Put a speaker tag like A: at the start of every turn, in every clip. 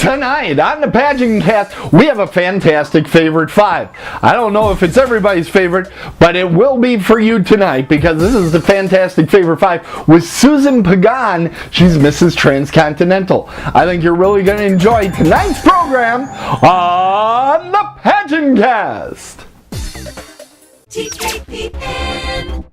A: Tonight on the PageantCast, we have a fantastic favorite five. I don't know if it's everybody's favorite, but it will be for you tonight because this is the fantastic favorite five with Susan Pagan. She's Mrs. Transcontinental. I think you're really going to enjoy tonight's program on the PageantCast. TKPN.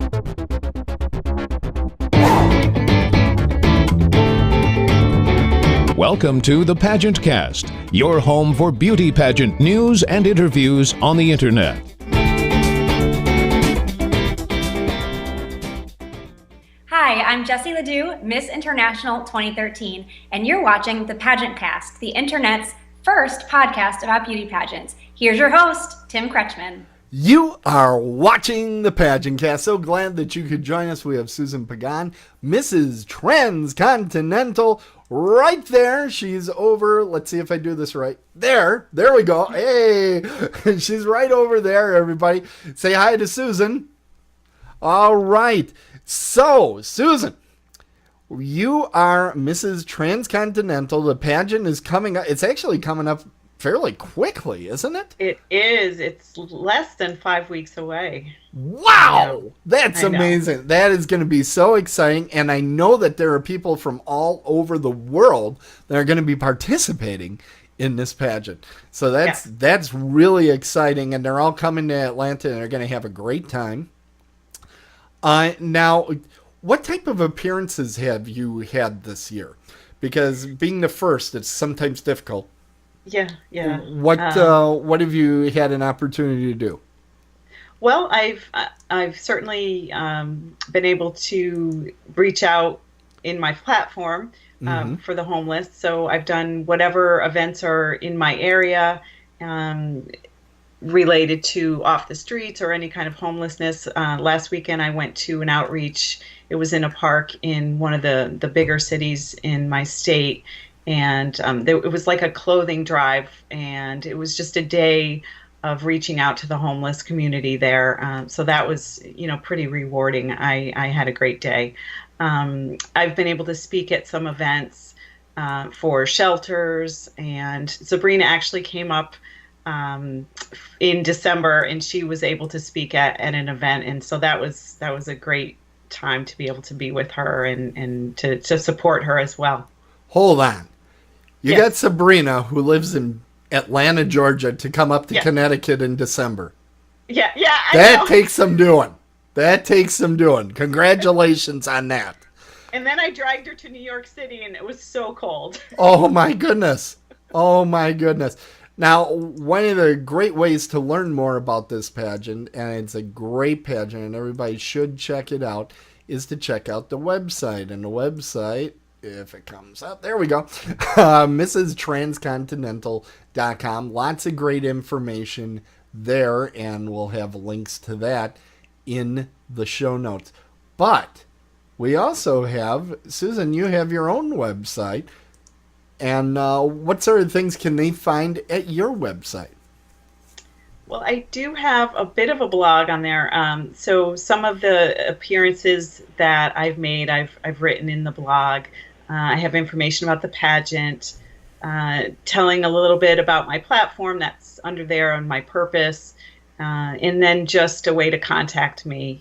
B: Welcome to the PageantCast, your home for beauty pageant news and interviews on the internet.
C: Hi, I'm Jessie Ledoux, Miss International 2013, and you're watching the PageantCast, the internet's first podcast about beauty pageants. Here's your host, Tim Kretschmann.
A: You are watching the PageantCast. So glad that you could join us. We have Susan Pagan, Mrs. Transcontinental, right there. She's over. Let's see if I do this right. There we go. Hey, she's right over there, everybody. Say hi to Susan. All right. So, Susan, you are Mrs. Transcontinental. The pageant is coming up. It's actually coming up fairly quickly, isn't it?
D: It is. It's less than 5 weeks away.
A: Wow! That's amazing. That is going to be so exciting. And I know that there are people from all over the world that are going to be participating in this pageant. So that's really exciting. And they're all coming to Atlanta and they're going to have a great time. Now, what type of appearances have you had this year? Because being the first, it's sometimes difficult.
D: Yeah.
A: What have you had an opportunity to do?
D: Well, I've certainly been able to reach out in my platform for the homeless. So I've done whatever events are in my area related to off the streets or any kind of homelessness. Last weekend I went to an outreach. It was in a park in one of the bigger cities in my state. And it was like a clothing drive, and it was just a day of reaching out to the homeless community there. So that was, pretty rewarding. I had a great day. I've been able to speak at some events for shelters, and Sabrina actually came up in December, and she was able to speak at an event, and so that was a great time to be able to be with her and to support her as well.
A: Hold on. You got Sabrina, who lives in Atlanta, Georgia, to come up to Connecticut in December.
D: Yeah,
A: That takes some doing. Congratulations on that.
D: And then I dragged her to New York City, and it was so cold.
A: Oh, my goodness. Now, one of the great ways to learn more about this pageant, and it's a great pageant, and everybody should check it out, is to check out the website. And the website, if it comes up, there we go, MrsTranscontinental.com. Lots of great information there, and we'll have links to that in the show notes. But we also have, Susan, you have your own website. And what sort of things can they find at your website?
D: Well, I do have a bit of a blog on there. So some of the appearances that I've made, I've written in the blog. I have information about the pageant, telling a little bit about my platform that's under there on my purpose, and then just a way to contact me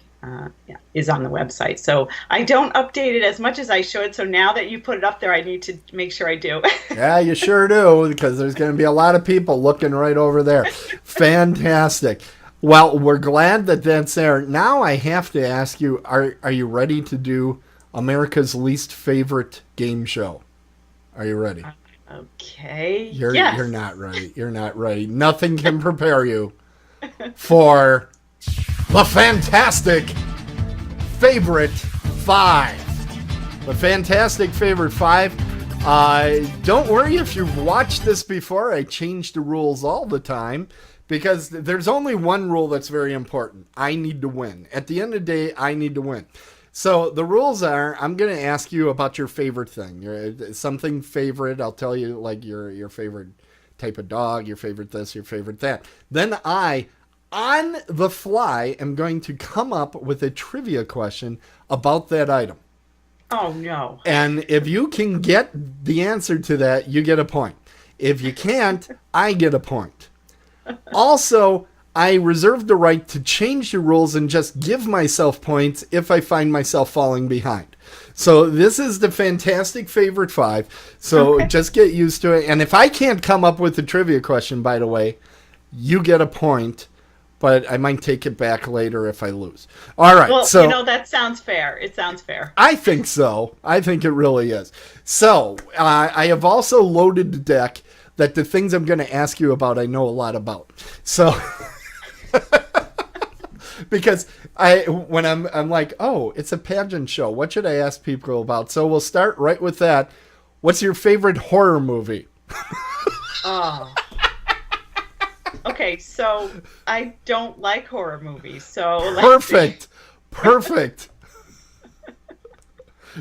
D: is on the website. So I don't update it as much as I should. So now that you put it up there, I need to make sure I do.
A: Yeah, you sure do, because there's going to be a lot of people looking right over there. Fantastic. Well, we're glad that that's there. Now I have to ask you, are you ready to do America's least favorite game show? Are you ready?
D: Okay.
A: Yes. You're not ready. You're not ready. Nothing can prepare you for the fantastic favorite five. The fantastic favorite five. Don't worry if you've watched this before. I change the rules all the time because there's only one rule that's very important. I need to win. At the end of the day, I need to win. So the rules are, I'm going to ask you about your favorite thing. Something favorite. I'll tell you like your favorite type of dog, your favorite this, your favorite that. Then I, on the fly, am going to come up with a trivia question about that item.
D: Oh, no.
A: And if you can get the answer to that, you get a point. If you can't, I get a point. Also, I reserve the right to change the rules and just give myself points if I find myself falling behind. So this is the fantastic favorite 5. So just get used to it. And if I can't come up with a trivia question, by the way, you get a point. But I might take it back later if I lose. All right.
D: Well,
A: so
D: that sounds fair. It sounds fair.
A: I think so. I think it really is. So I have also loaded the deck that the things I'm going to ask you about, I know a lot about. So because when I'm like, oh, it's a pageant show. What should I ask people about? So we'll start right with that. What's your favorite horror movie?
D: Oh. Okay, so I don't like horror movies. So
A: Perfect.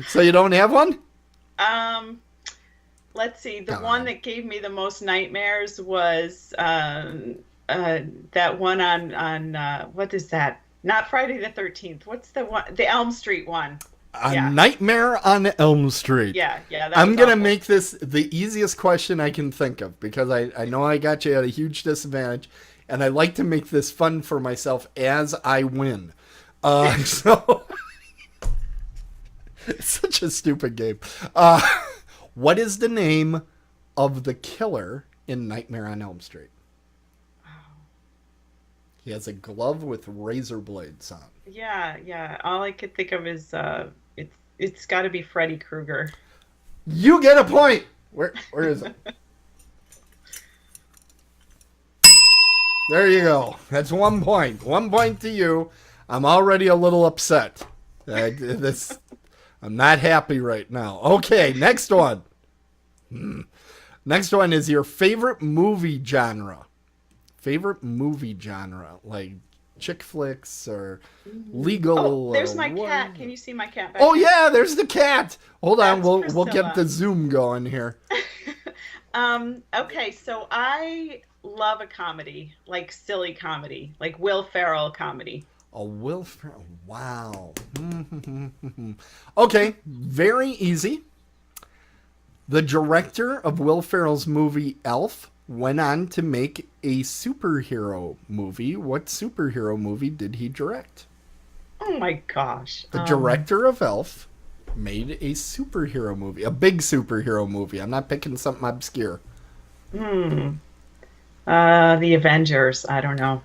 A: So you don't have one?
D: Let's see. The one that gave me the most nightmares was that one on what is that? Not Friday the 13th. What's the one? The Elm Street one.
A: Nightmare on Elm Street.
D: Yeah.
A: I'm going to make this the easiest question I can think of because I know I got you at a huge disadvantage, and I like to make this fun for myself as I win. So it's such a stupid game. What is the name of the killer in Nightmare on Elm Street? He has a glove with razor blades on.
D: Yeah. All I could think of is it's got to be Freddy Krueger.
A: You get a point. Where is it? There you go. That's 1 point. 1 point to you. I'm already a little upset. I'm not happy right now. Okay, next one. Next one is your favorite movie genre. Favorite movie genre, like chick flicks or legal.
D: Oh, there's
A: or
D: my
A: what?
D: cat. Can you see my cat back
A: Oh
D: there?
A: yeah, there's the cat. Hold on,
D: That's
A: we'll get
D: Priscilla.
A: the zoom going here.
D: Okay, so I love a comedy, like silly comedy, like Will Ferrell comedy.
A: A Will Ferrell. Wow. Okay, very easy. The director of Will Ferrell's movie Elf went on to make a superhero movie. What superhero movie did he direct?
D: Oh my gosh.
A: The director of Elf made a superhero movie, a big superhero movie. I'm not picking something obscure.
D: The Avengers. I don't know.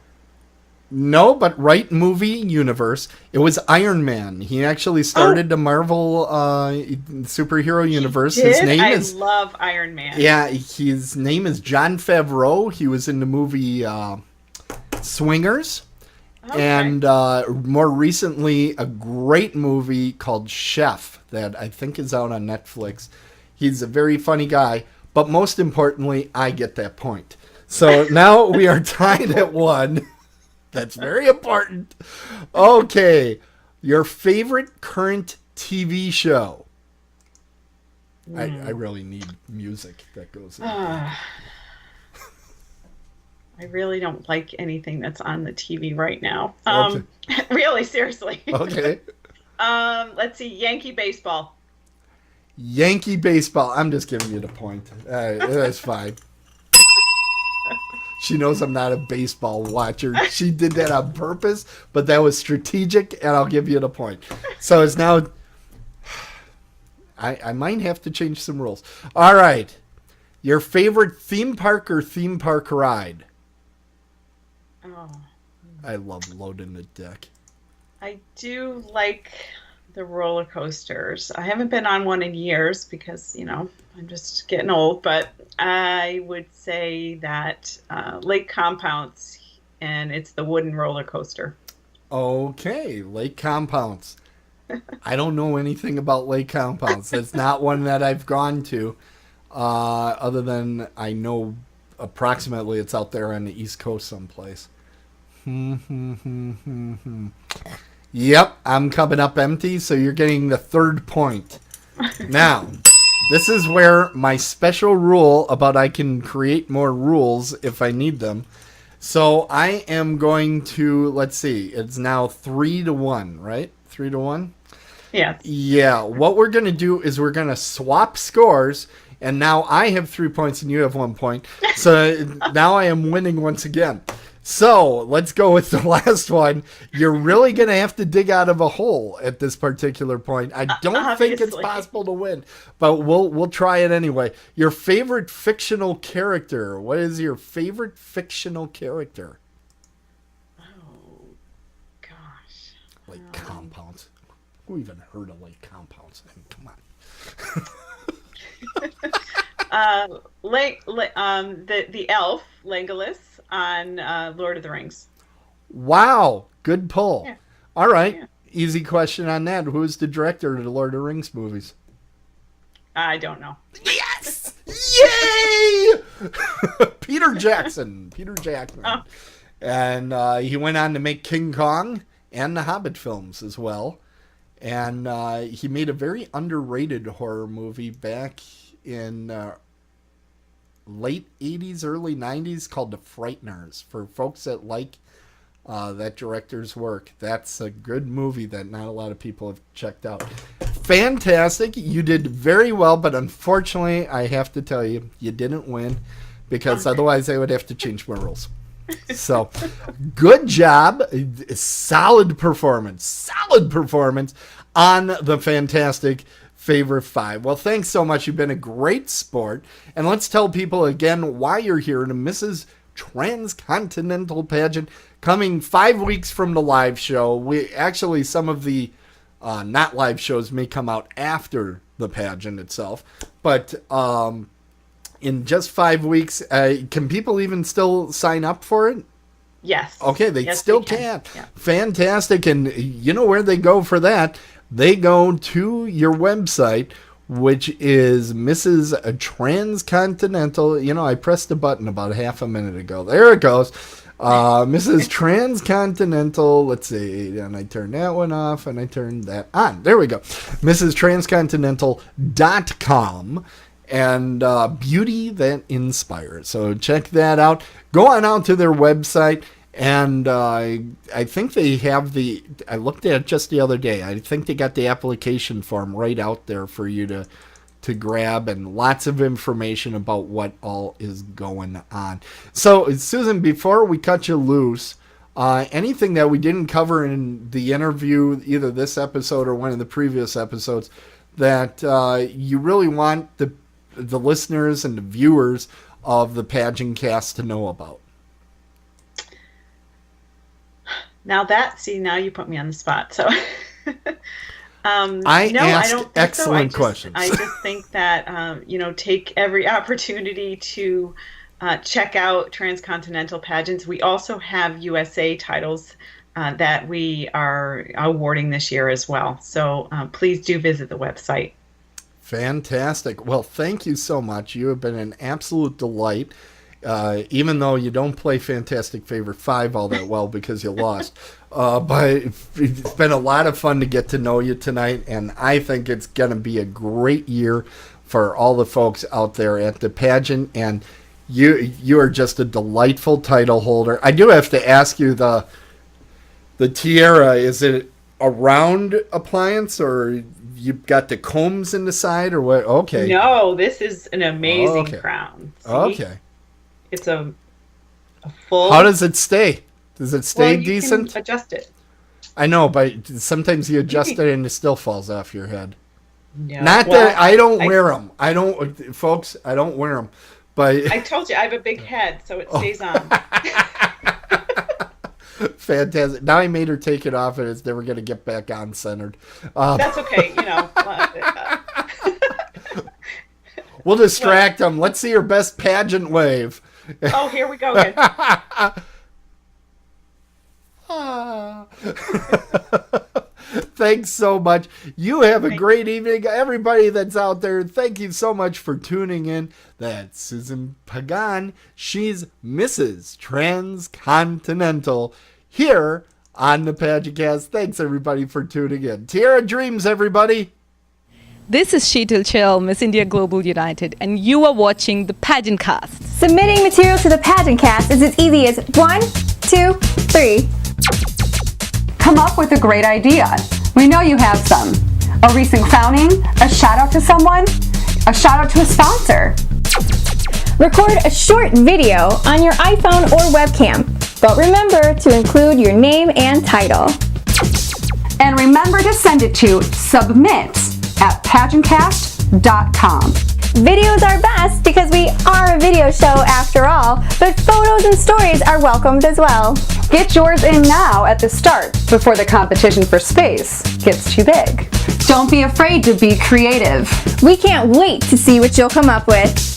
A: No, but right movie universe. It was Iron Man. He actually started the Marvel superhero universe. His name
D: I
A: is
D: love Iron Man.
A: Yeah, his name is Jon Favreau. He was in the movie Swingers.
D: Okay.
A: And more recently, a great movie called Chef that I think is out on Netflix. He's a very funny guy, but most importantly, I get that point. So now we are tied at 1. That's very important. Okay, your favorite current TV show. I really need music that goes in.
D: I really don't like anything that's on the TV right now.
A: Okay.
D: Really, seriously.
A: Okay.
D: Let's see, Yankee baseball.
A: Yankee baseball. I'm just giving you the point. That's fine. She knows I'm not a baseball watcher. She did that on purpose, but that was strategic, and I'll give you the point. So it's now... I might have to change some rules. All right. Your favorite theme park or theme park ride?
D: Oh.
A: I love loading the deck.
D: I do like the roller coasters. I haven't been on one in years because, I'm just getting old, but I would say that Lake Compounce, and it's the wooden roller coaster.
A: Okay, Lake Compounce. I don't know anything about Lake Compounce. That's not one that I've gone to, other than I know approximately it's out there on the East Coast someplace. Yep, I'm coming up empty, so you're getting the 3rd point. Now, this is where my special rule about I can create more rules if I need them. So I am going to, let's see, it's now 3-1, right? 3-1?
D: Yeah.
A: Yeah, what we're going to do is we're going to swap scores, And now I have 3 points and you have 1 point. So now I am winning once again. So let's go with the last one. You're really going to have to dig out of a hole at this particular point. I don't think it's possible to win, but we'll try it anyway. Your favorite fictional character. What is your favorite fictional character?
D: Oh, gosh.
A: Lake compounds. Who even heard of lake compounds? I mean, come on.
D: The elf Legolas on Lord of the Rings.
A: Wow, good pull.
D: Yeah.
A: All right,
D: Yeah.
A: Easy question on that. Who is the director of the Lord of the Rings movies?
D: I don't know.
A: Yes! Yay! Peter Jackson.
D: Oh.
A: And he went on to make King Kong and the Hobbit films as well. And he made a very underrated horror movie back in late 80s, early 90s called The Frighteners. For folks that like that director's work, that's a good movie that not a lot of people have checked out. Fantastic. You did very well, but unfortunately, I have to tell you, you didn't win because otherwise I would have to change my rules. So, good job. Solid performance on the fantastic favorite 5. Well, thanks so much. You've been a great sport. And let's tell people again why you're here to Mrs. Transcontinental Pageant, coming 5 weeks from the live show. We actually, some of the not live shows may come out after the pageant itself, but in just 5 weeks, can people even still sign up for it?
D: Yes.
A: Okay, they
D: Yes,
A: still
D: they
A: can.
D: Yeah.
A: Fantastic. And you know where they go for that? They go to your website, which is Mrs. Transcontinental. You know, I pressed the button about half a minute ago. There it goes. Mrs. Transcontinental. Let's see. And I turned that one off and I turned that on. There we go. MrsTranscontinental.com. And beauty that inspires. So check that out. Go on out to their website. And I think they have I looked at it just the other day. I think they got the application form right out there for you to grab, and lots of information about what all is going on. So, Susan, before we cut you loose, anything that we didn't cover in the interview, either this episode or one of the previous episodes, that you really want the listeners and the viewers of the PageantCast to know about?
D: Now you put me on the spot. So
A: I don't think excellent
D: so.
A: questions.
D: I just think that, take every opportunity to check out Transcontinental Pageants. We also have USA titles that we are awarding this year as well. So please do visit the website.
A: Fantastic. Well, thank you so much. You have been an absolute delight. Even though you don't play Fantastic Favorite 5 all that well because you lost. But it's been a lot of fun to get to know you tonight, and I think it's going to be a great year for all the folks out there at the pageant, and you are just a delightful title holder. I do have to ask you, the tiara, is it a round appliance, or you've got the combs in the side, or what? Okay.
D: No, this is an amazing crown. See?
A: Okay.
D: It's a full...
A: How does it stay? Does it stay decent?
D: You can adjust it.
A: I know, but sometimes you adjust it and it still falls off your head.
D: No.
A: Not that I don't wear them. I don't, folks, I don't wear them. But
D: I told you, I have a big head, so it stays on.
A: Fantastic. Now I made her take it off and it's never going to get back on centered.
D: That's okay,
A: We'll distract them. Let's see your best pageant wave.
D: Oh, here we go again.
A: Thanks so much. You have a great evening. Everybody that's out there, thank you so much for tuning in. That's Susan Pagan. She's Mrs. Transcontinental here on the PageantCast. Thanks, everybody, for tuning in. Tiara Dreams, everybody.
E: This is Sheetal Chell, Miss India Global United, and you are watching the PageantCast.
C: Submitting material to the PageantCast is as easy as 1, 2, 3.
F: Come up with a great idea. We know you have some. A recent crowning, a shout out to someone. a shout out to a sponsor.
G: Record a short video on your iPhone or webcam, but remember to include your name and title.
F: And remember to send it to submit@PageantCast.com.
G: Videos are best because we are a video show after all, but photos and stories are welcomed as well.
F: Get yours in now at the start before the competition for space gets too big. Don't be afraid to be creative.
G: We can't wait to see what you'll come up with.